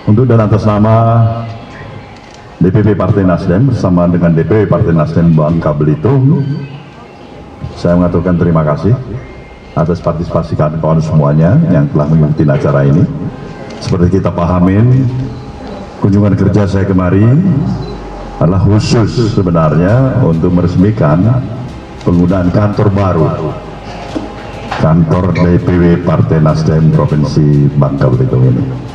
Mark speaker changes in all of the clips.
Speaker 1: Untuk dan atas nama DPP Partai Nasdem bersama dengan DPW Partai Nasdem Bangka Belitung, saya mengaturkan terima kasih atas partisipasi kawan-kawan semuanya yang telah mengikuti acara ini. Seperti kita pahamin, kunjungan kerja saya kemari adalah khusus sebenarnya untuk meresmikan penggunaan kantor baru, kantor DPW Partai Nasdem Provinsi Bangka Belitung ini.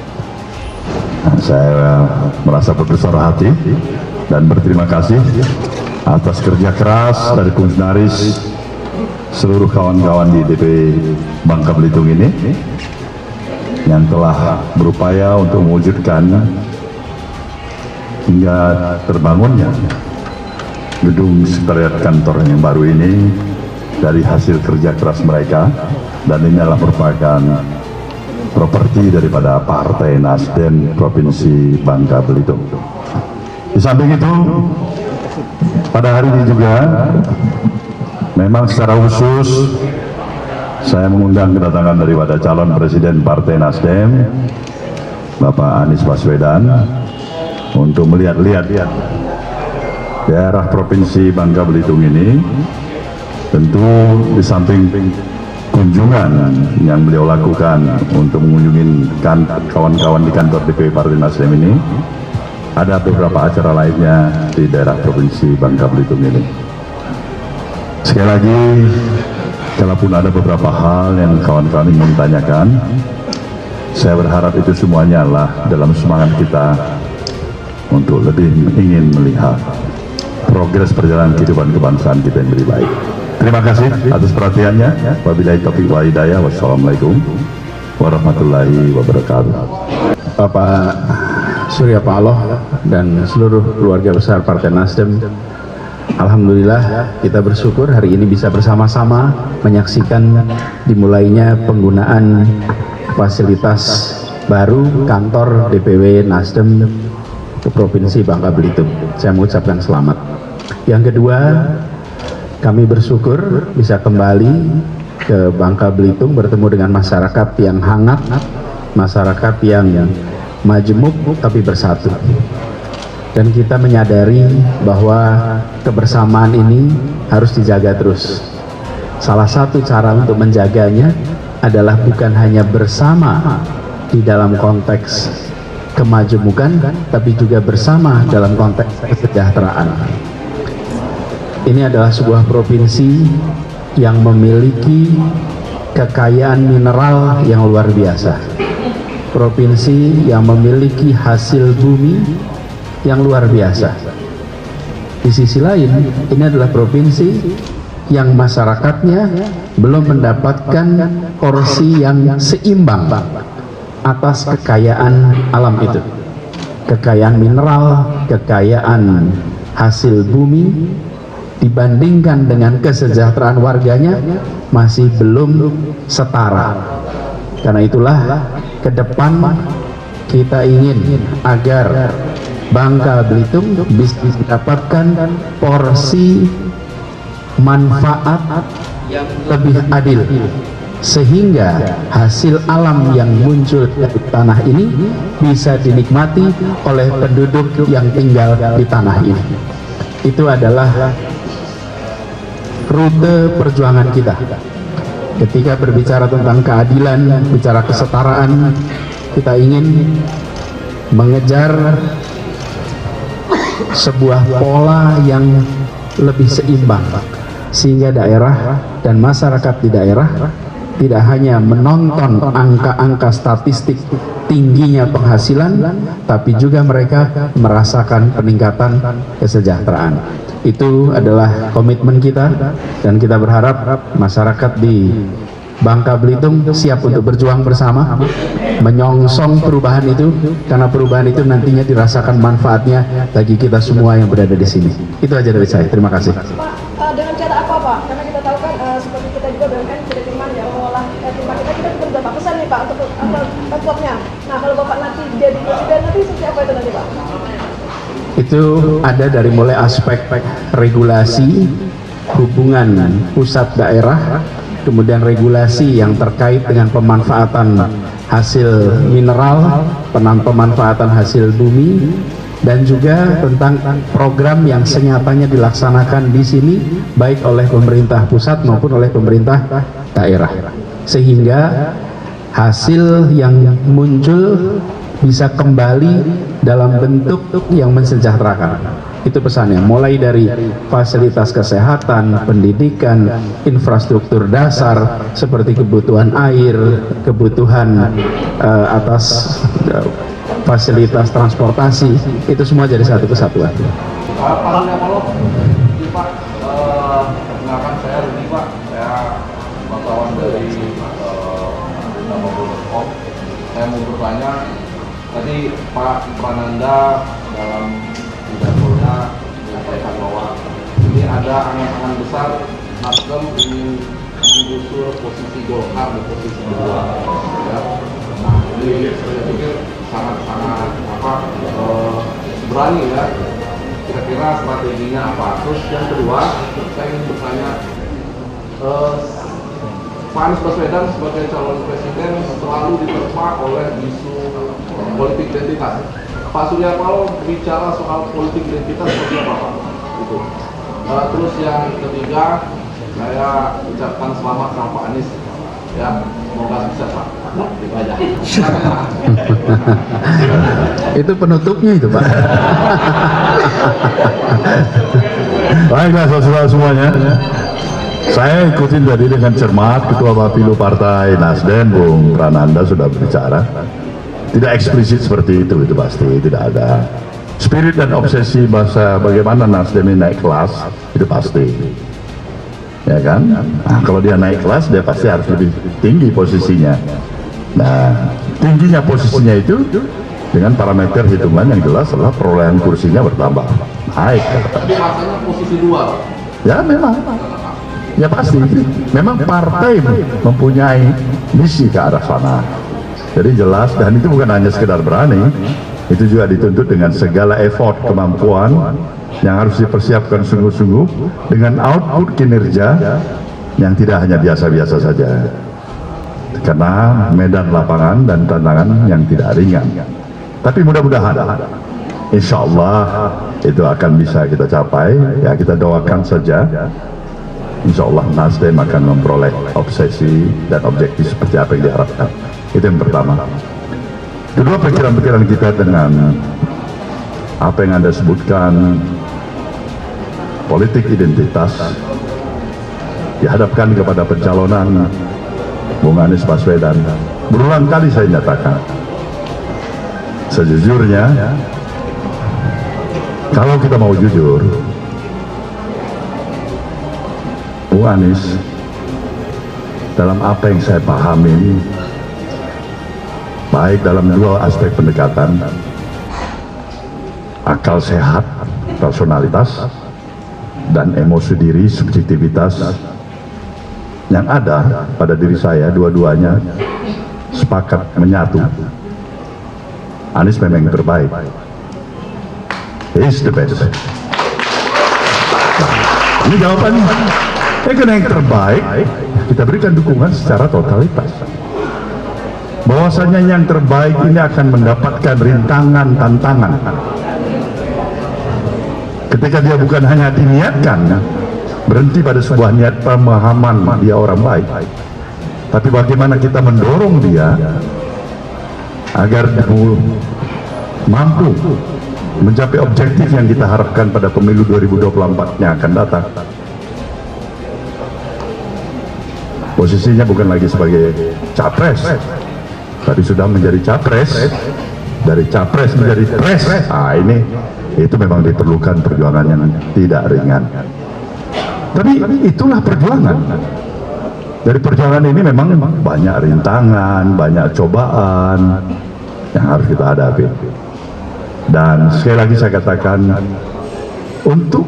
Speaker 1: Saya merasa berbesar hati dan berterima kasih atas kerja keras dari fungsionaris seluruh kawan-kawan di DPW Bangka Belitung ini yang telah berupaya untuk mewujudkan hingga terbangunnya gedung sekretariat kantor yang baru ini dari hasil kerja keras mereka, dan ini adalah merupakan properti daripada Partai Nasdem Provinsi Bangka Belitung. Di samping itu, pada hari ini juga memang secara khusus saya mengundang kedatangan daripada calon presiden Partai Nasdem, Bapak Anies Baswedan, untuk melihat-lihat daerah Provinsi Bangka Belitung ini. Tentu di samping kunjungan yang beliau lakukan untuk mengunjungi kawan-kawan di kantor DPW Partai Nasdem ini, ada beberapa acara lainnya di daerah Provinsi Bangka Belitung ini. Sekali lagi, kalaupun ada beberapa hal yang kawan-kawan ingin tanyakan, saya berharap itu semuanya adalah dalam semangat kita untuk lebih ingin melihat progres perjalanan kehidupan kebangsaan kita yang lebih baik. Terima kasih atas perhatiannya. Wabillahi taufiq wal hidayah. Wassalamualaikum warahmatullahi wabarakatuh.
Speaker 2: Bapak Surya Paloh dan seluruh keluarga besar Partai Nasdem, alhamdulillah kita bersyukur hari ini bisa bersama-sama menyaksikan dimulainya penggunaan fasilitas baru kantor DPW Nasdem ke Provinsi Bangka Belitung. Saya mengucapkan selamat. Yang kedua, kami bersyukur bisa kembali ke Bangka Belitung bertemu dengan masyarakat yang hangat, masyarakat yang majemuk tapi bersatu. Dan kita menyadari bahwa kebersamaan ini harus dijaga terus. Salah satu cara untuk menjaganya adalah bukan hanya bersama di dalam konteks kemajemukan, tapi juga bersama dalam konteks kesejahteraan. Ini adalah sebuah provinsi yang memiliki kekayaan mineral yang luar biasa. Provinsi yang memiliki hasil bumi yang luar biasa. Di sisi lain, ini adalah provinsi yang masyarakatnya belum mendapatkan porsi yang seimbang atas kekayaan alam itu. Kekayaan mineral, kekayaan hasil bumi dibandingkan dengan kesejahteraan warganya masih belum setara. Karena itulah ke depan kita ingin agar Bangka Belitung bisa mendapatkan porsi manfaat yang lebih adil, sehingga hasil alam yang muncul dari tanah ini bisa dinikmati oleh penduduk yang tinggal di tanah ini. Itu adalah rute perjuangan kita. Ketika berbicara tentang keadilan, bicara kesetaraan, kita ingin mengejar sebuah pola yang lebih seimbang, sehingga daerah dan masyarakat di daerah tidak hanya menonton angka-angka statistik tingginya penghasilan, tapi juga mereka merasakan peningkatan kesejahteraan. Itu adalah komitmen kita, dan kita berharap masyarakat di Bangka Belitung siap untuk berjuang bersama menyongsong perubahan itu, karena perubahan itu nantinya dirasakan manfaatnya bagi kita semua yang berada di sini. Itu aja dari saya. Terima kasih.
Speaker 3: Pak, dengan cara apa Pak? Karena kita tahu kan seperti kita juga BUMN tidak Firman yang mengolah timah kita juga berapa pesan nih Pak untuk ekspornya. Nah kalau Bapak nanti jadi presiden nanti seperti apa itu nanti Pak?
Speaker 2: Itu ada dari mulai aspek regulasi, hubungan pusat daerah, kemudian regulasi yang terkait dengan pemanfaatan hasil mineral, pemanfaatan hasil bumi, dan juga tentang program yang senyatanya dilaksanakan di sini baik oleh pemerintah pusat maupun oleh pemerintah daerah, sehingga hasil yang muncul bisa kembali dalam bentuk yang mensejahterakan. Itu pesannya, mulai dari fasilitas kesehatan, pendidikan, infrastruktur dasar seperti kebutuhan air, kebutuhan atas fasilitas transportasi, itu semua jadi satu kesatuan.
Speaker 4: Pak perkenalkan saya Rudi Pak, saya wartawan dari Nama.com. Saya mau bertanya, tadi Pak Prananda dalam pidatonya menyampaikan bahwa ini ada angan-angan besar Nasdem ingin menggusur posisi Golkar di posisi kedua. Ya. Nah, ini saya pikir sangat-sangat berani ya. Kira-kira strateginya apa? Terus yang kedua, saya ingin bertanya, Pak Anies Baswedan sebagai calon presiden selalu diterpa oleh isu politik identitas. Pak Surya Paloh bicara soal politik identitas seperti apa Pak? Itu. Terus yang ketiga, saya ucapkan selamat sama Pak Anies. Ya, semoga sukses Pak. Itu aja.
Speaker 2: Itu penutupnya itu Pak.
Speaker 1: Baiklah saudara semuanya, saya ikutin tadi dengan cermat. Ketua Bapilu Partai Nasdem Bung Prananda sudah berbicara. Tidak eksplisit seperti itu pasti tidak ada. Spirit dan obsesi bahasa bagaimana Nasdem ini naik kelas, itu pasti. Ya kan? Nah, kalau dia naik kelas, dia pasti harus lebih tinggi posisinya. Nah, tingginya posisinya itu dengan parameter hitungan yang jelas adalah perolehan kursinya bertambah naik.
Speaker 4: Tapi rasanya posisi dua.
Speaker 1: Ya memang, ya pasti. Memang partai mempunyai misi ke arah sana. Jadi jelas, dan itu bukan hanya sekedar berani, itu juga dituntut dengan segala effort, kemampuan yang harus dipersiapkan sungguh-sungguh dengan output kinerja yang tidak hanya biasa-biasa saja. Karena medan lapangan dan tantangan yang tidak ringan. Tapi mudah-mudahan, insya Allah itu akan bisa kita capai. Ya kita doakan saja. Insya Allah Nasdem akan memperoleh obsesi dan objektif seperti apa yang diharapkan. Itu yang pertama. Kedua, pikiran-pikiran kita dengan apa yang Anda sebutkan, politik identitas, dihadapkan kepada pencalonan Bung Anies Baswedan. Berulang kali saya nyatakan, sejujurnya, kalau kita mau jujur, Bung Anies, dalam apa yang saya pahami, baik dalam dua aspek pendekatan, akal sehat, personalitas, dan emosi diri, subjektivitas yang ada pada diri saya, dua-duanya sepakat menyatu. Anies memang yang terbaik. He is the best. Ini jawabannya. Karena yang terbaik, kita berikan dukungan secara totalitas. Bahwasanya yang terbaik ini akan mendapatkan rintangan, tantangan. Ketika dia bukan hanya diniatkan, berhenti pada sebuah niat pemahaman dia orang baik, tapi bagaimana kita mendorong dia agar mampu mencapai objektif yang kita harapkan pada pemilu 2024 yang akan datang. Posisinya bukan lagi sebagai capres, tapi sudah menjadi capres. Dari capres menjadi pres. Ah, ini itu memang diperlukan perjuangan yang tidak ringan. Tapi itulah perjuangan. Dari perjuangan ini memang banyak rintangan, banyak cobaan yang harus kita hadapi. Dan sekali lagi saya katakan, untuk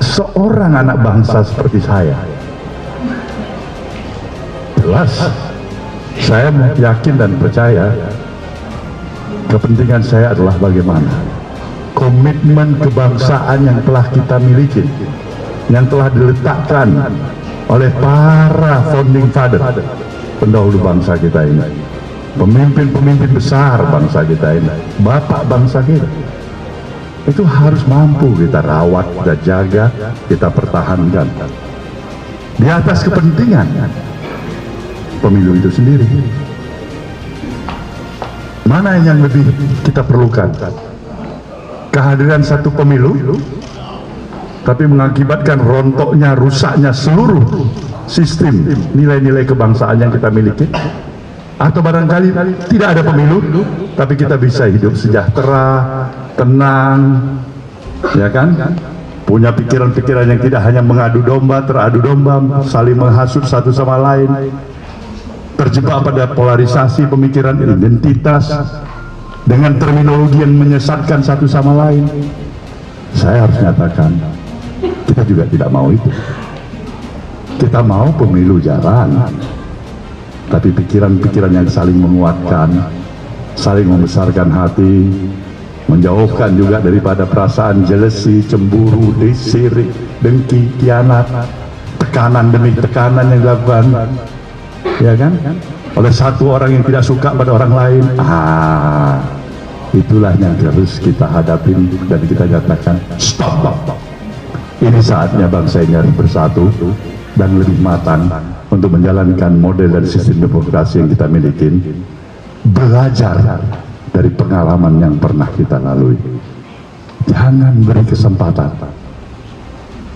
Speaker 1: seorang anak bangsa seperti saya, jelas saya yakin dan percaya kepentingan saya adalah bagaimana komitmen kebangsaan yang telah kita miliki, yang telah diletakkan oleh para founding father, pendahulu bangsa kita ini, pemimpin-pemimpin besar bangsa kita ini, bapak bangsa kita, itu harus mampu kita rawat, kita jaga, kita pertahankan di atas kepentingan pemilu itu sendiri. Mana yang lebih kita perlukan? Kehadiran satu pemilu tapi mengakibatkan rontoknya, rusaknya seluruh sistem nilai-nilai kebangsaan yang kita miliki, atau barangkali tidak ada pemilu tapi kita bisa hidup sejahtera, tenang, ya kan, punya pikiran-pikiran yang tidak hanya mengadu domba, teradu domba, saling menghasut satu sama lain, terjebak pada polarisasi pemikiran, identitas dengan terminologi yang menyesatkan satu sama lain. Saya harus nyatakan, kita juga tidak mau itu. Kita mau pemilu jalan, tapi pikiran-pikiran yang saling menguatkan, saling membesarkan hati, menjauhkan juga daripada perasaan jealousy, cemburu, sirik, dengki, khianat, tekanan demi tekanan yang dilakukan, ya kan, oleh satu orang yang tidak suka pada orang lain. Itulah yang harus kita hadapin dan kita nyatakan stop. Ini saatnya bangsa ini harus bersatu dan lebih matang untuk menjalankan model dan sistem demokrasi yang kita miliki. Belajar dari pengalaman yang pernah kita lalui. Jangan beri kesempatan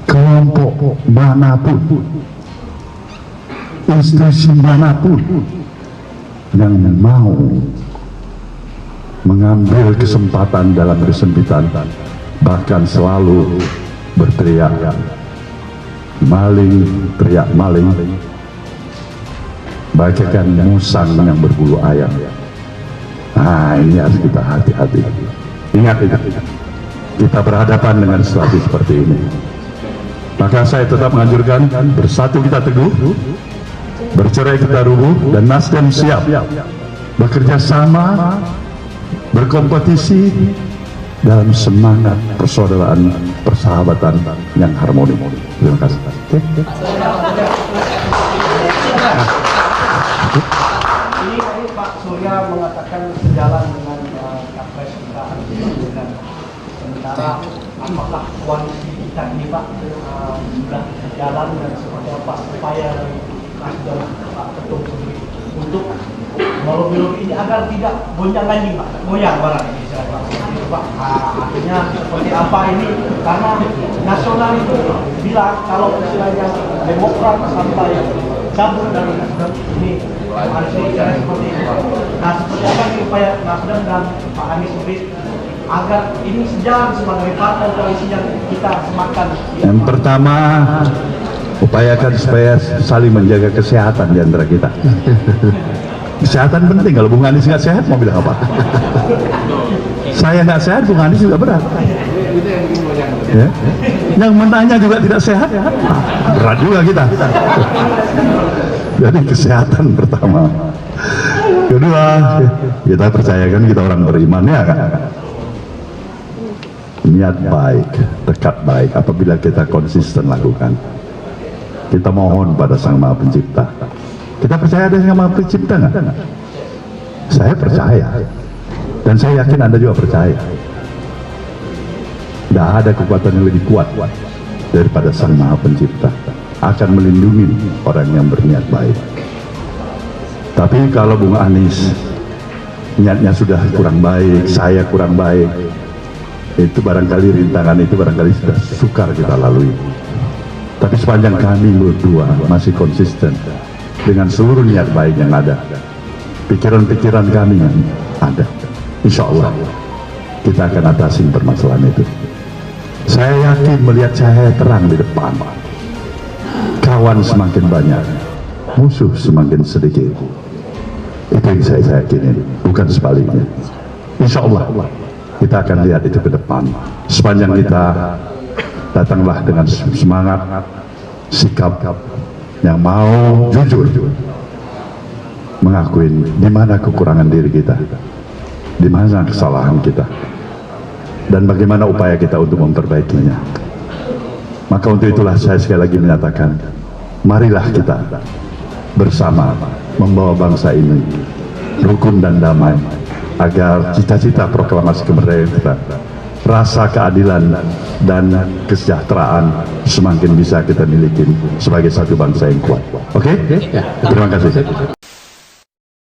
Speaker 1: kelompok manapun, institusi manapun yang mau mengambil kesempatan dalam kesempitan, bahkan selalu berteriak maling, teriak maling, bagaikan musang yang berbulu ayam. Ini harus kita hati-hati. Ingat itu, kita berhadapan dengan situasi seperti ini. Maka saya tetap menganjurkan, bersatu kita teguh, bercerai kita rubuh, dan Nasdem siap bekerja sama, berkompetisi dalam semangat persaudaraan, persahabatan yang harmoni. Terima kasih.
Speaker 5: Ini Pak Surya mengatakan sejalan dengan capres kita, dengan sementara apakah koalisi kita ini Pak sudah jalan dan seperti apa upaya dari Nasdem Pak Ketum sendiri untuk melobi ini agar tidak gonjang ganjing Pak, goyang barang ini Pak. Artinya seperti apa ini, karena nasional itu bilang kalau istilahnya Demokrat sampai cabut dari Nasdem ini harus seperti itu. Nah, seperti apa nih upaya Nasdem dan Pak Anies sendiri agar ini sejalan sebagai partai koalisi yang kita sematkan?
Speaker 1: Yang pertama, upayakan supaya saling menjaga kesehatan di antara kita. Kesehatan penting. Kalau Bung Anies nggak sehat mau bilang apa? Saya nggak sehat, Bung Anies juga berat. Ya? Yang menanya juga tidak sehat, berat juga kita. Jadi kesehatan pertama. Kedua, kita percayakan kita orang beriman, ya kan? Niat baik, tekad baik. Apabila kita konsisten lakukan, kita mohon pada Sang Maha Pencipta. Kita percaya ada Sang Maha Pencipta nggak? Saya percaya, dan saya yakin Anda juga percaya. Tidak ada kekuatan yang lebih kuat daripada Sang Maha Pencipta akan melindungi orang yang berniat baik. Tapi kalau Bung Anies niatnya sudah kurang baik, saya kurang baik, itu barangkali rintangan itu barangkali sudah sukar kita lalui. Tapi sepanjang kami berdua masih konsisten dengan seluruh niat baik yang ada, pikiran-pikiran kami yang ada, insya Allah kita akan atasi permasalahan itu. Saya yakin melihat cahaya terang di depan. Kawan semakin banyak, musuh semakin sedikit. Itu yang saya yakinin, bukan sebaliknya. Insya Allah kita akan lihat itu ke depan. Sepanjang kita datanglah dengan semangat, sikap yang mau jujur mengakui di mana kekurangan diri kita, di mana kesalahan kita, dan bagaimana upaya kita untuk memperbaikinya. Maka untuk itulah saya sekali lagi menyatakan, marilah kita bersama membawa bangsa ini rukun dan damai, agar cita-cita proklamasi kemerdekaan kita, rasa keadilan dan kesejahteraan semakin bisa kita miliki sebagai satu bangsa yang kuat. Oke?
Speaker 2: Ya.
Speaker 1: Terima kasih.